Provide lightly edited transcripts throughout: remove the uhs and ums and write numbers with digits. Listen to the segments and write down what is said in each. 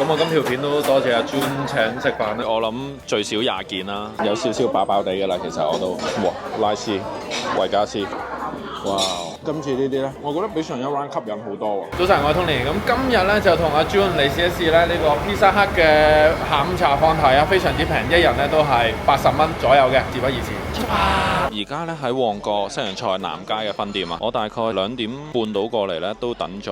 咁我今條片都多謝阿 Jun 請食飯咧，我諗最少20件啦，有少少飽飽地㗎啦，其實我都哇拉絲、維加斯，哇！今次呢啲咧，我覺得比上一 round 吸引好多喎。早晨，我係 Tony，咁今日咧就同阿 Jun 嚟試一試咧呢個 Pizza Hut 嘅下午茶放題啊，非常之平，一人咧都係80蚊左右嘅，事不宜遲。而家咧喺旺角西洋菜南街嘅分店啊，我大概2點半到過嚟咧，都等咗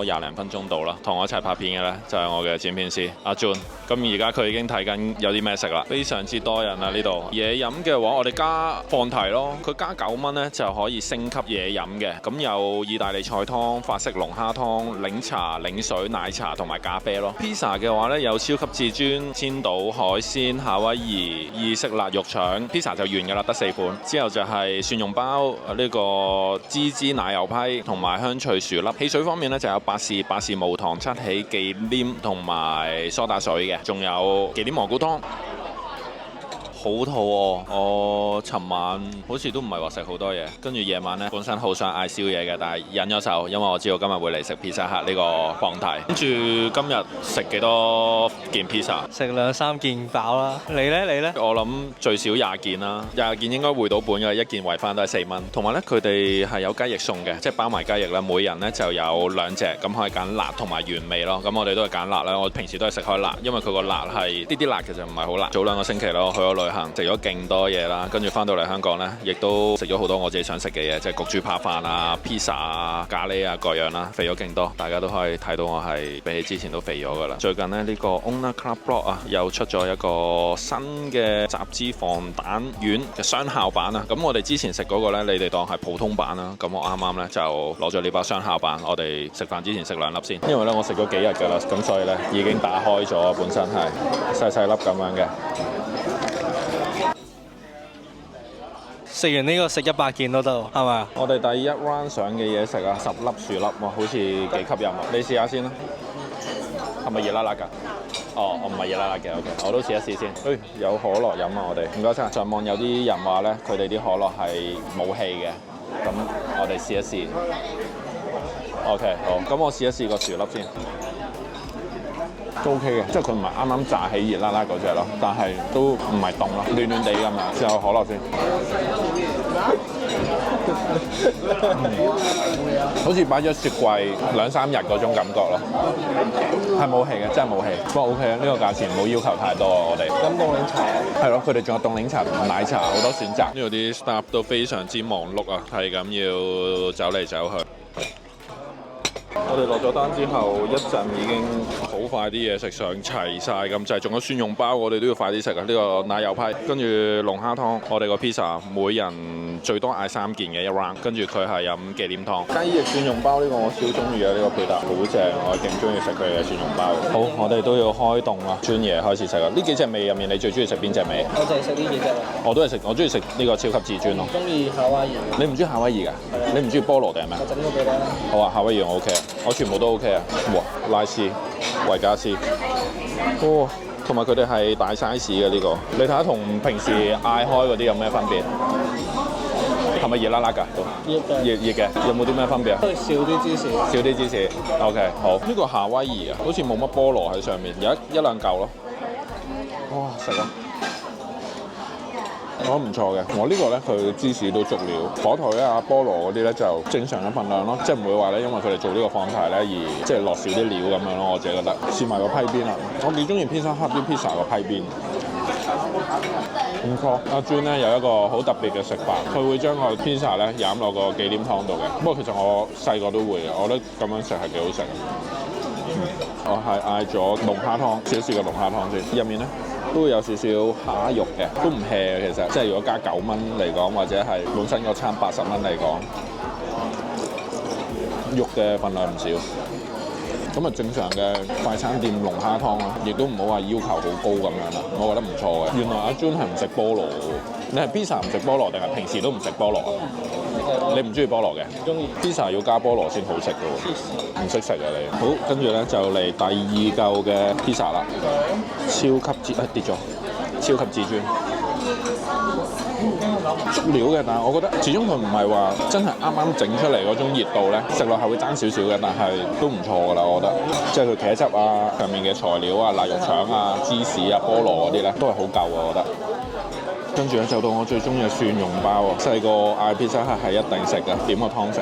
20零分鐘到啦。同我一齊拍片嘅咧就係我嘅剪片師阿 Jun。咁而家佢已經睇緊有啲咩食啦，非常之多人啊呢度。嘢飲嘅話，我哋加放題咯，佢加9蚊咧就可以升級嘢飲嘅。咁有意大利菜湯、法式龍蝦湯、檸茶、檸水、奶茶同埋咖啡咯。Pizza 嘅話咧有超級至尊、千島海鮮、夏威夷、意式辣肉腸。Pizza 就完㗎啦，得4款。之後就係蒜蓉包、呢個芝奶油批同埋香脆薯粒。汽水方面咧就有百事無糖七喜忌廉同埋梳打水嘅，仲有忌廉蘑菇湯。好肚餓，我尋晚好似都唔係話食好多嘢，跟住夜晚咧本身好想嗌宵夜嘅，但係忍咗手，因為我知道今日會嚟食 Pizza Hut 呢個放題。跟住今日食幾多件 pizza？ 食2、3件飽啦。你呢？我諗最少20件啦，20件應該回到本嘅，一件圍翻都係4蚊。同埋咧佢哋係有雞翼送嘅，即係包埋雞翼啦，每人咧就有2隻，咁可以揀辣同埋原味咯。咁我哋都係揀辣啦，我平時都係食開辣，因為佢個辣係啲辣其實唔係好辣。早2個星期咯，去咗旅行，食咗勁多嘢啦，跟住翻到嚟香港咧，亦都食咗好多我自己想食嘅嘢，即係焗豬扒飯啊、pizza 啊、咖喱啊各樣啦，肥咗勁多。大家都可以睇到我係比起之前都肥咗噶啦。最近咧呢個 Owner Club Blog 啊，又出咗一個新嘅集脂防彈丸嘅雙效版啊。咁我哋之前食嗰個咧，你哋當係普通版啦。咁我啱啱咧就攞咗呢包雙效版，我哋食飯之前食2粒先，因為咧我食咗幾日㗎啦，咁所以咧已經打開咗，本身係細細粒咁樣嘅。食完呢個食100件都得喎，係咪啊？我哋第一 round 上嘅嘢食啊，10粒薯粒，哇，好似幾吸引啊！你試下先啦，係咪熱辣辣㗎？哦，我唔係熱辣辣嘅 ，OK， 我都試一試先。有可樂飲啊，我哋唔該晒。上網有啲人話咧，佢哋啲可樂係冇氣嘅，咁我哋試一試。OK， 好，咁我試一試個薯粒先。都 OK 嘅，即係佢唔係啱啱炸起熱辣辣嗰隻咯，但係都唔係凍咯，暖暖地咁樣。試下可樂先，好似擺咗雪櫃2、3日嗰種感覺咯，係冇氣嘅，真係冇氣。不過 OK 啊，呢個價錢冇要求太多啊，我哋。飲凍檸茶啊？係咯，佢哋仲有凍檸茶、奶茶好多選擇。呢度啲 staff 都非常之忙碌啊，係咁要走嚟走去。我哋落咗單之後，一陣已經好快啲嘢食上齊晒咁滯，仲有蒜蓉包，我哋都要快啲食啊！呢個奶油批，跟住龍蝦湯，我哋個 pizza 每人最多嗌3件嘅一 round，跟住佢係飲忌廉湯。雞翼蒜蓉包呢個我超中意啊！呢個配搭好正，我勁中意食佢嘅蒜蓉包。好，我哋都要開動啦，專嘢開始食啦！呢幾隻味入面，你最中意食邊隻味？我就係食呢幾隻啦。我中意食呢個超級至尊咯。中意夏威夷。你唔中意夏威夷㗎？你唔中意菠蘿定係咩？我整咗俾你啦。好啊，夏威夷我 OK。我全部都 OK 啊！哇，拉絲、維加斯，哇，同埋佢哋係大 size 嘅呢個。你睇下同平時嗌開嗰啲有咩分別？係咪熱辣辣㗎？熱嘅，有冇啲咩分別啊？都係少啲芝士。少啲芝士。OK， 好。呢個夏威夷啊，好似冇乜菠蘿喺上面，有一兩嚿咯。哇，食啊！我覺得唔錯嘅，我呢個咧佢芝士都足料，火腿啊、菠蘿嗰啲咧就正常嘅份量咯，即係唔會話咧因為佢哋做呢個放題咧而即係落少啲料咁樣咯，我自己覺得。試埋個批邊啦，我幾中意 Pizza Hut 啲 pizza 個批邊。唔錯，阿 Jun 咧有一個好特別嘅食法，佢會將個 pizza 咧飲落個忌廉湯度嘅。不過其實我細個都會嘅，我覺得咁樣食係幾好食。我係嗌咗龍蝦湯，少少嘅龍蝦湯先，入面咧都會有少少蝦肉嘅，都唔 hea 嘅其實。即係如果加9蚊嚟講，或者係本身個餐80蚊嚟講，肉嘅份量唔少。咁啊正常嘅快餐店龍蝦湯咯，亦都唔好話要求好高咁樣啦，我覺得唔錯嘅。原來阿 Jun 係唔食菠蘿嘅喎，你係 pizza 唔食菠蘿定係平時都唔食菠蘿啊？你唔中意菠蘿嘅？中意。pizza 要加菠蘿先好食嘅喎，唔識食啊你。好，跟住咧就嚟第2嚿嘅 pizza 啦，超級至跌咗，超級至尊。足料嘅，但係我覺得始終佢唔係話真係啱啱整出嚟嗰種熱度咧，食落係會爭少少嘅，但係都唔錯㗎啦，我覺得。即係佢茄汁啊，上面嘅材料啊，臘肉腸啊、芝士啊、菠蘿嗰啲咧，都係好夠啊，我覺得。跟住咧就到我最中意嘅蒜蓉包喎，細個嗌 pizza hut係一定食嘅，點個湯食。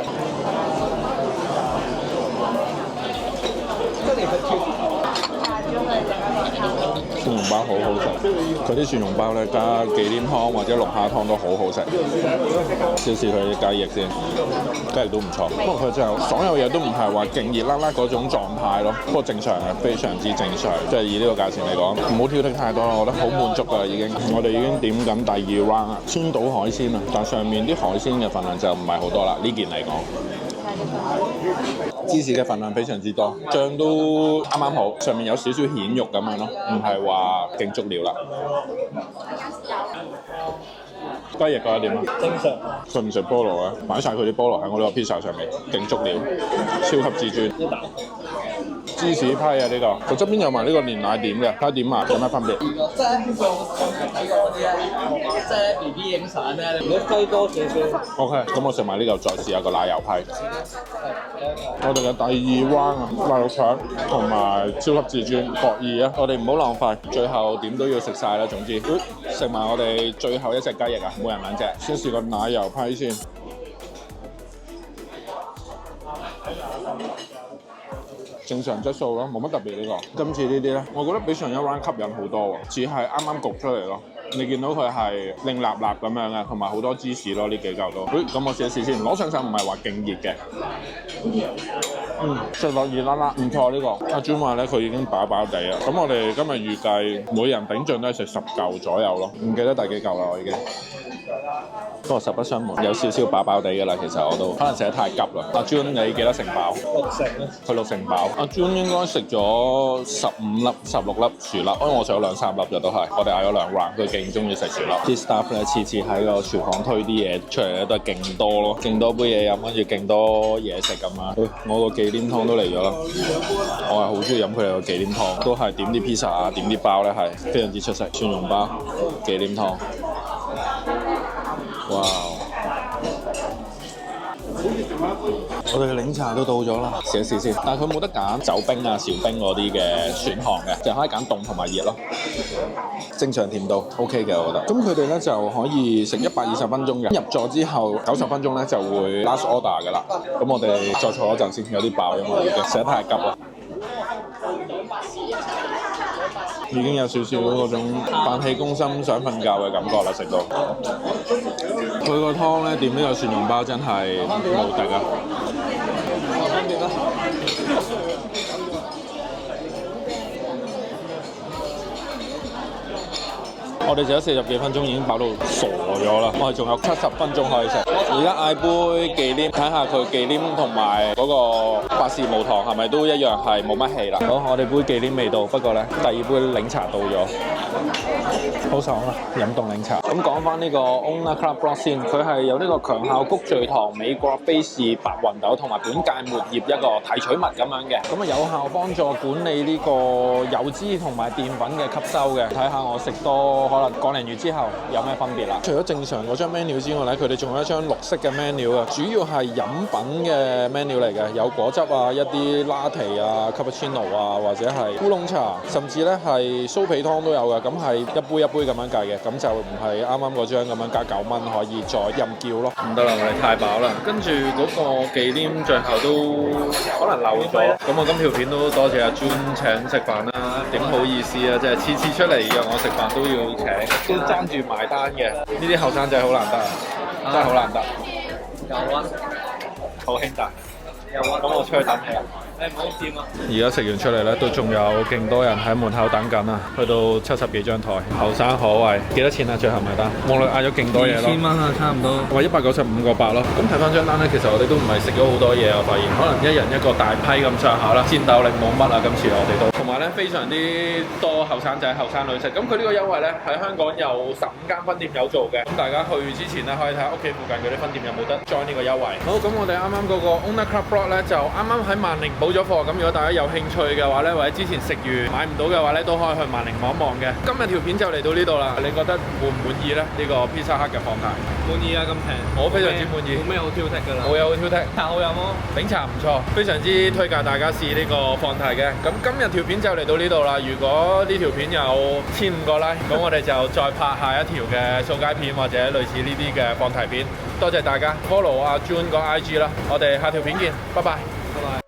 蒜蓉包好好食，佢啲蒜蓉包咧加忌廉湯或者龍蝦湯都好好食。試試佢啲雞翼先，雞翼都唔錯。不過佢就所有嘢都唔係話勁熱辣辣嗰種狀態咯，不過正常嘅，非常之正常。即係以呢個價錢嚟講，唔好挑剔太多啦，我覺得好滿足㗎啦已經。我哋已經點緊第二 round 啦，川島海鮮啊，但上面啲海鮮嘅份量就唔係好多啦，呢件嚟講。芝士嘅份量非常之多，醬都啱啱好，上面有少少蜆肉咁樣咯，唔係話勁足料啦。雞翼覺得點啊？正常。食唔食菠蘿啊？擺晒佢啲菠蘿喺我呢個 pizza 上面，勁足料，超級至尊。一啖。芝士批啊呢個，佢側邊有埋呢個連奶點嘅，睇下點啊，有咩分別？即係香港睇過嗰啲咧，即係 B B 影相咧，如果雞多少少。OK，咁我食埋呢嚿，再試下個奶油批。我哋嘅第二 round 啊，臘肉腸同埋超級至尊各二啊，我哋唔好浪費，最後點都要食晒啦。總之，食埋我哋最後一隻雞翼啊，每人兩隻。先試個奶油批先。正常質素咯，冇乜特別呢個。今次呢啲咧，我覺得比上一 round 吸引好多喎，只係啱啱焗出嚟咯。你見到佢係令立立咁樣嘅，同埋好多芝士咯，呢幾嚿都。咁我試一試先，攞上手唔係話勁熱嘅。食落熱辣辣，唔錯呢個。阿 Jun 話咧，佢已經飽飽地啦。咁我哋今日預計每人頂盡都係食10嚿左右咯，唔記得第幾嚿啦我已經。不過實不相瞞，有少少飽飽地㗎啦，其實我都可能食得太急啦。阿 Jun 你幾多成飽？6成啦。佢6成飽。阿 Jun 應該食咗15粒、16粒薯粒，因為我食咗2-3粒啫都係。我哋嗌咗2 round，佢勁中意食薯粒。啲 staff 咧次次喺個廚房推啲嘢出嚟咧都係勁多咯，勁多杯嘢飲，跟住勁多嘢食咁啊！我個忌廉湯都嚟咗啦，我係好中意飲佢哋個忌廉湯，都係點啲 pizza 啊，點啲包咧係非常之出色。蒜蓉包、忌廉湯。哇！我哋嘅檸茶都到咗啦，試一試先。但係佢冇得揀走冰啊、少冰嗰啲嘅選項嘅，就可以揀凍同埋熱咯。正常甜度 OK 嘅，我覺得。咁佢哋咧就可以食120分鐘嘅，入咗之後90分鐘咧就會 last order 㗎啦。咁我哋再坐一陣先，有啲飽，因為已經食得太急啦。已經有少少嗰種飯氣攻心想瞓覺嘅感覺啦，食到。佢個湯咧點呢個蒜蓉包真係無敵啊！分別啦。我哋食咗40幾分鐘已經飽到傻咗啦，我哋仲有70分鐘可以食。而家嗌杯忌廉，睇下佢忌廉同埋嗰個百事無糖係咪都一樣係冇乜氣啦。好，我哋杯忌廉未到，不過咧第二杯檸茶到咗，好爽啊！飲凍檸茶。咁講翻呢個 Owner Club Broth 先，佢係有呢個強效谷聚糖、美國菲士白芸豆同埋本屆末葉一個提取物咁樣嘅，咁啊有效幫助管理呢個油脂同埋澱粉嘅吸收嘅。睇下我食多可能個零月之後有咩分別啦。除咗正常嗰張 menu 之外咧，佢哋仲有一張綠色嘅 menu 啊，主要係飲品嘅 menu 嚟嘅，有果汁啊、一啲 latte 啊、cappuccino 啊，或者係烏龍茶，甚至咧係酥皮湯都有嘅。咁係一杯一杯咁樣計嘅，咁就唔係啱啱嗰張咁樣加9蚊可以再任叫咯。唔得啦，我哋太飽啦。跟住嗰個忌廉最後都可能漏咗，咁我今條片都多謝阿 Jun 請食飯啦，點好意思啊，即係次次出嚟約我食飯都要請，都爭住埋單嘅。呢啲後生仔好難得啊，真係好難得。有啊，好兄弟。有啊，咁我出去等你。唔好掂啊！而家食完出嚟咧，都仲有勁多人喺門口等緊啊！去到70幾張台，後生可畏。幾多錢啊？最後埋單，望落嗌咗勁多嘢咯。2000蚊啊，差唔多。我話195個8咯。咁睇翻張單咧，其實我哋都唔係食咗好多嘢，我發現可能一人一個大批咁上下啦。煎豆檸檬乜啊，今次我哋都。同埋咧，咧非常之多後生仔、後生女食。咁佢呢個優惠咧喺香港有15間分店有做嘅，咁大家去之前咧可以睇下屋企附近嗰啲分店有冇得 join 呢個優惠。好，咁我哋啱啱嗰個 Owner Club Blog 咧就啱啱喺萬寧補咗貨，咁如果大家有興趣嘅話咧，或者之前食完買唔到嘅話咧，都可以去萬寧望一望嘅。今日條片就嚟到呢度啦，你覺得滿唔滿意咧？呢個 Pizza Hut 嘅放題滿意啊，咁平，我非常之滿意，冇咩好挑剔㗎啦。冇嘢好挑剔，但好飲咯，檸茶唔錯，非常之推介大家試呢個放題嘅。咁今日條片就嚟到呢度啦。如果呢條片有1500個 like，咁我哋就再拍下一條嘅掃街片或者類似呢啲嘅放題片。多謝大家 follow 阿 June 個 IG 啦，我哋下條片見，拜拜。拜拜。